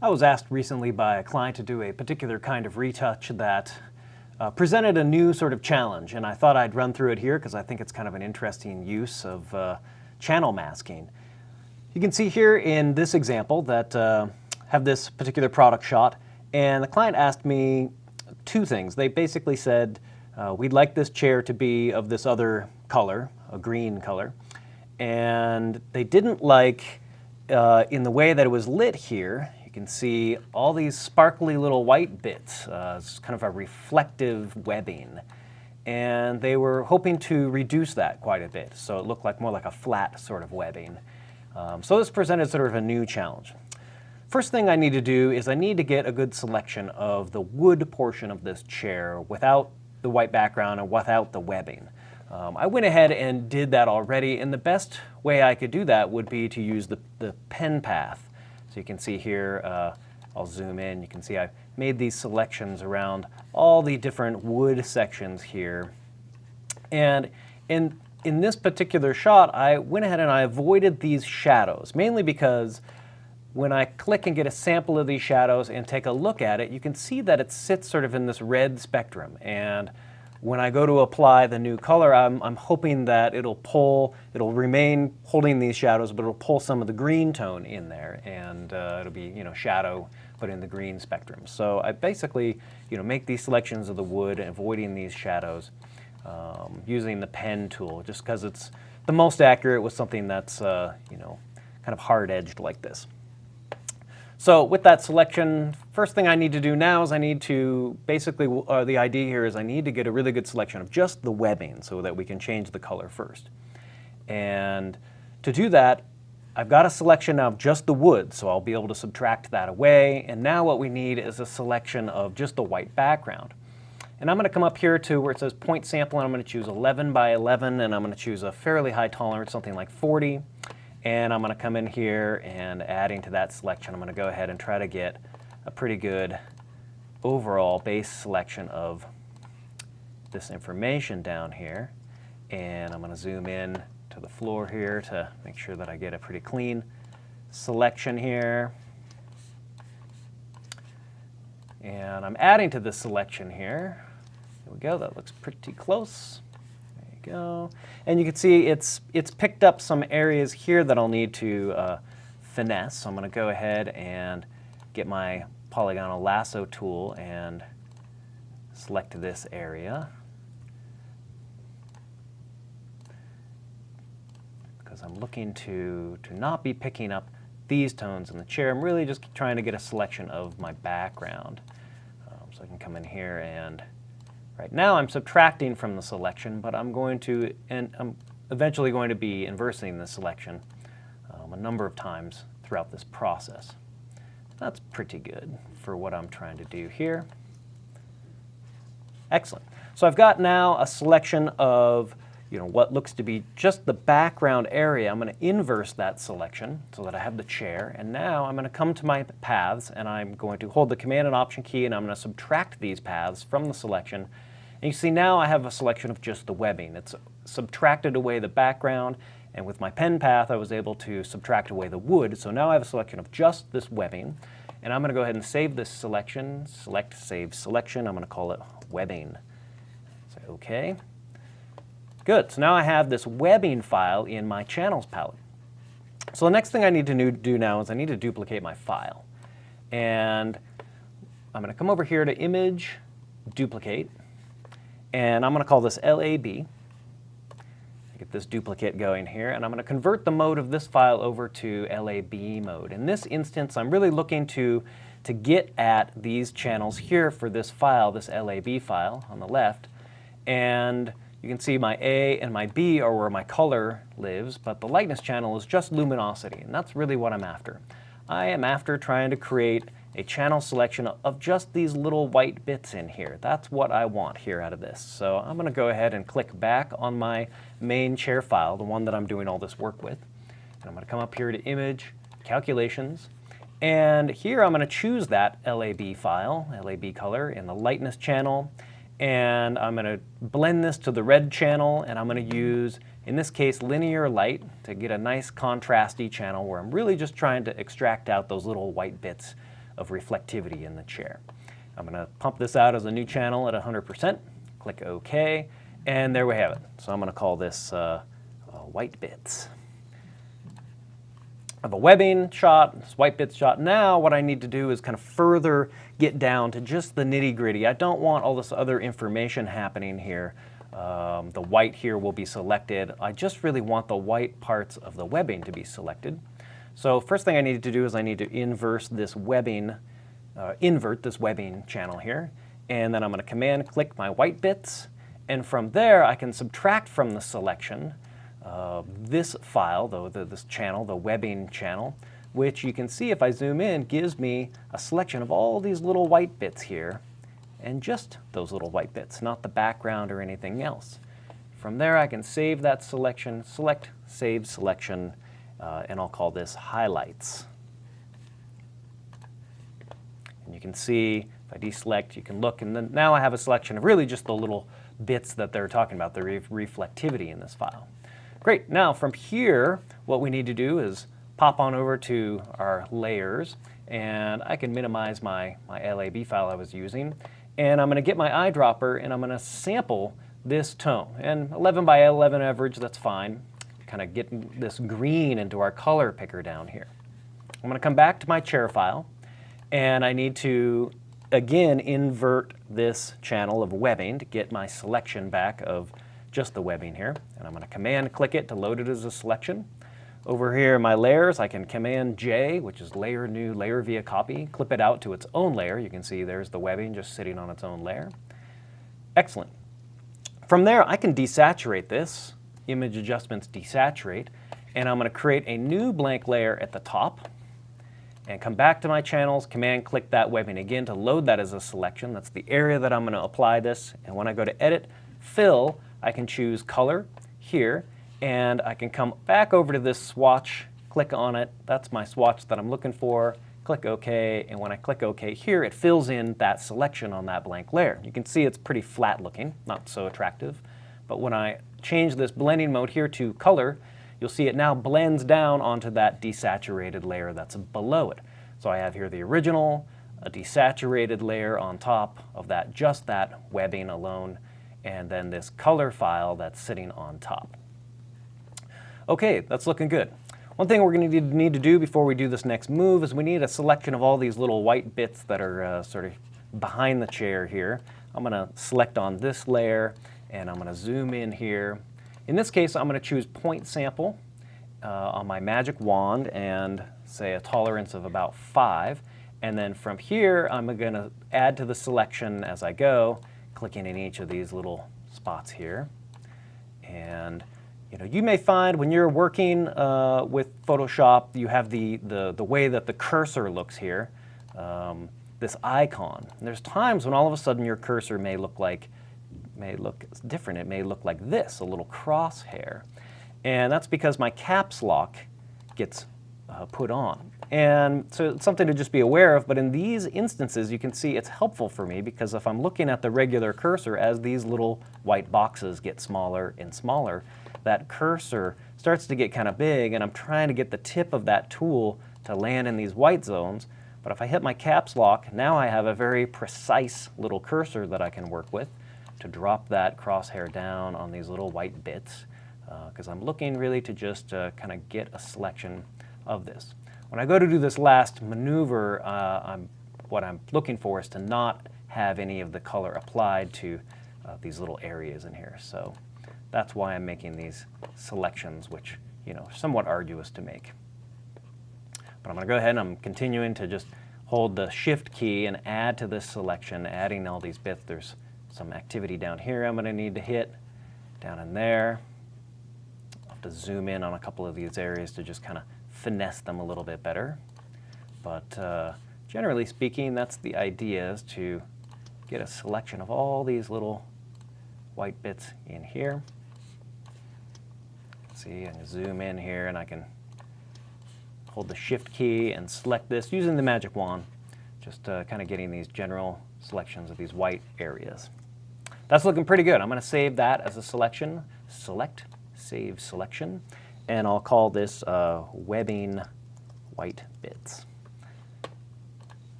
I was asked recently by a client to do a particular kind of retouch that presented a new sort of challenge, and I thought I'd run through it here because I think it's kind of an interesting use of channel masking. You can see here in this example that have this particular product shot, and the client asked me two things. They basically said, we'd like this chair to be of this other color, a green color, and they didn't like in the way that it was lit here. You can see all these sparkly little white bits. It's kind of a reflective webbing. And they were hoping to reduce that quite a bit, so it looked like more like a flat sort of webbing. So this presented sort of a new challenge. First thing I need to do is I need to get a good selection of the wood portion of this chair without the white background and without the webbing. I went ahead and did that already, and the best way I could do that would be to use the pen path. So you can see here, I'll zoom in, you can see I've made these selections around all the different wood sections here. And in this particular shot, I went ahead and I avoided these shadows, mainly because when I click and get a sample of these shadows and take a look at it, you can see that it sits sort of in this red spectrum. And when I go to apply the new color, I'm hoping that it'll remain holding these shadows, but it'll pull some of the green tone in there, and it'll be, shadow, but in the green spectrum. So I basically, make these selections of the wood, avoiding these shadows, using the pen tool, just because it's the most accurate with something that's, kind of hard-edged like this. So with that selection, first thing I need to do now is I need to basically, the idea here is I need to get a really good selection of just the webbing so that we can change the color first. And to do that, I've got a selection now of just the wood, so I'll be able to subtract that away. And now what we need is a selection of just the white background. And I'm going to come up here to where it says point sample, and I'm going to choose 11 by 11, and I'm going to choose a fairly high tolerance, something like 40. And I'm going to come in here and adding to that selection, I'm going to go ahead and try to get a pretty good overall base selection of this information down here. And I'm going to zoom in to the floor here to make sure that I get a pretty clean selection here. And I'm adding to this selection here. There we go, that looks pretty close. Go. And you can see it's picked up some areas here that I'll need to finesse. So I'm going to go ahead and get my polygonal lasso tool and select this area, because I'm looking to not be picking up these tones in the chair. I'm really just trying to get a selection of my background. So I can come in here and right now I'm subtracting from the selection, but I'm eventually going to be inversing the selection a number of times throughout this process. That's pretty good for what I'm trying to do here. Excellent. So I've got now a selection of what looks to be just the background area. I'm going to inverse that selection so that I have the chair, and now I'm going to come to my paths and I'm going to hold the Command and Option key, and I'm going to subtract these paths from the selection. And you see now I have a selection of just the webbing. It's subtracted away the background, and with my pen path I was able to subtract away the wood. So now I have a selection of just this webbing, and I'm going to go ahead and save this selection. Select Save Selection. I'm going to call it Webbing. Say OK. Good. So now I have this webbing file in my channels palette. So the next thing I need to do now is I need to duplicate my file. And I'm going to come over here to Image, Duplicate. And I'm going to call this LAB. Get this duplicate going here, and I'm going to convert the mode of this file over to LAB mode. In this instance, I'm really looking to get at these channels here for this file, this LAB file on the left. And you can see my A and my B are where my color lives, but the lightness channel is just luminosity, and that's really what I'm after. I am after trying to create a channel selection of just these little white bits in here. That's what I want here out of this. So I'm going to go ahead and click back on my main chair file, the one that I'm doing all this work with. And I'm going to come up here to Image, Calculations, and here I'm going to choose that LAB file, LAB color, in the lightness channel, and I'm going to blend this to the red channel, and I'm going to use, in this case, linear light to get a nice contrasty channel where I'm really just trying to extract out those little white bits of reflectivity in the chair. I'm going to pump this out as a new channel at 100%, click OK, and there we have it. So I'm going to call this white bits. I have a webbing shot, this white bits shot. Now what I need to do is kind of further get down to just the nitty-gritty. I don't want all this other information happening here. The white here will be selected. I just really want the white parts of the webbing to be selected. So first thing I need to do is I need to invert this webbing channel here. And then I'm going to command click my white bits. And from there I can subtract from the selection this file, this channel, the webbing channel, which you can see if I zoom in gives me a selection of all these little white bits here, and just those little white bits, not the background or anything else. From there I can save that selection, select, save selection, and I'll call this highlights. And you can see if I deselect, you can look, and then now I have a selection of really just the little bits that they're talking about, the reflectivity in this file. Great, now from here, what we need to do is pop on over to our layers, and I can minimize my LAB file I was using, and I'm going to get my eyedropper and I'm going to sample this tone. And 11 by 11 average, that's fine. Kind of getting this green into our color picker down here. I'm going to come back to my chair file, and I need to again invert this channel of webbing to get my selection back of just the webbing here. And I'm going to command click it to load it as a selection. Over here in my layers, I can command J, which is layer new, layer via copy, clip it out to its own layer. You can see there's the webbing just sitting on its own layer. Excellent. From there, I can desaturate this, image adjustments desaturate, and I'm going to create a new blank layer at the top and come back to my channels, command click that webbing again to load that as a selection. That's the area that I'm going to apply this. And when I go to edit, fill, I can choose color here, and I can come back over to this swatch, click on it. That's my swatch that I'm looking for. Click OK, and when I click OK here, it fills in that selection on that blank layer. You can see it's pretty flat looking, not so attractive. But when I change this blending mode here to color, you'll see it now blends down onto that desaturated layer that's below it. So I have here the original, a desaturated layer on top of that, just that webbing alone, and then this color file that's sitting on top. Okay, that's looking good. One thing we're going to need to do before we do this next move is we need a selection of all these little white bits that are sort of behind the chair here. I'm going to select on this layer, and I'm going to zoom in here. In this case, I'm going to choose point sample on my magic wand and say a tolerance of about 5. And then from here, I'm going to add to the selection as I go, clicking in each of these little spots here. And you may find when you're working with Photoshop, you have the way that the cursor looks here, this icon. And there's times when all of a sudden your cursor may look different. It may look like this, a little crosshair. And that's because my caps lock gets put on. And so it's something to just be aware of, but in these instances you can see it's helpful for me because if I'm looking at the regular cursor as these little white boxes get smaller and smaller, that cursor starts to get kind of big, and I'm trying to get the tip of that tool to land in these white zones. But if I hit my caps lock, now I have a very precise little cursor that I can work with to drop that crosshair down on these little white bits, because I'm looking really to just kind of get a selection of this. When I go to do this last maneuver, what I'm looking for is to not have any of the color applied to these little areas in here. So that's why I'm making these selections, which are somewhat arduous to make. But I'm going to go ahead and I'm continuing to just hold the Shift key and add to this selection, adding all these bits. There's some activity down here I'm going to need to hit, down in there. I'll have to zoom in on a couple of these areas to just kind of finesse them a little bit better. But generally speaking, that's the idea, is to get a selection of all these little white bits in here. See, I can zoom in here and I can hold the Shift key and select this using the magic wand, just kind of getting these general selections of these white areas. That's looking pretty good. I'm going to save that as a selection. Select, save selection, and I'll call this webbing white bits.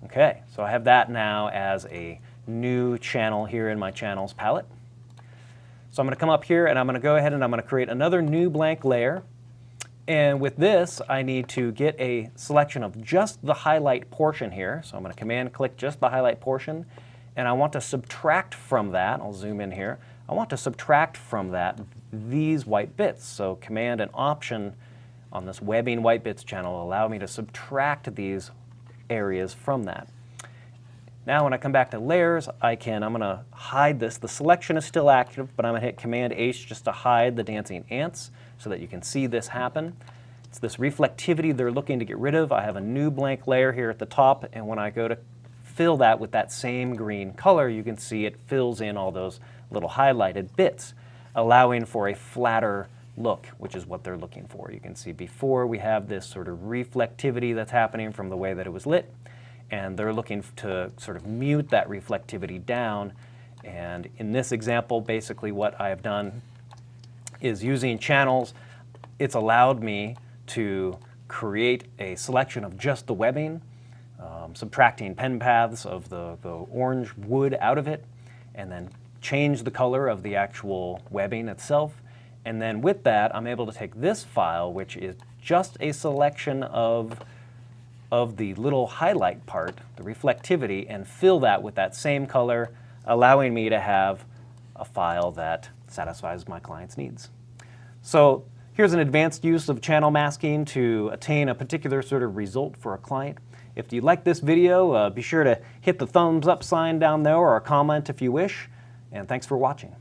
Okay, so I have that now as a new channel here in my channels palette. So I'm going to come up here and I'm going to go ahead and I'm going to create another new blank layer. And with this, I need to get a selection of just the highlight portion here. So I'm going to command click just the highlight portion. And I want to subtract from that, I'll zoom in here, I want to subtract from that these white bits. So command and option on this webbing white bits channel allow me to subtract these areas from that. Now when I come back to layers, I'm going to hide this. The selection is still active, but I'm going to hit Command H just to hide the dancing ants so that you can see this happen. It's this reflectivity they're looking to get rid of. I have a new blank layer here at the top, and when I go to fill that with that same green color, you can see it fills in all those little highlighted bits, allowing for a flatter look, which is what they're looking for. You can see before we have this sort of reflectivity that's happening from the way that it was lit, and they're looking to sort of mute that reflectivity down. And in this example, basically what I have done is using channels, it's allowed me to create a selection of just the webbing, subtracting pen paths of the orange wood out of it, and then change the color of the actual webbing itself. And then with that, I'm able to take this file, which is just a selection of the little highlight part, the reflectivity, and fill that with that same color, allowing me to have a file that satisfies my client's needs. So here's an advanced use of channel masking to attain a particular sort of result for a client. If you like this video, be sure to hit the thumbs up sign down there or a comment if you wish, and thanks for watching.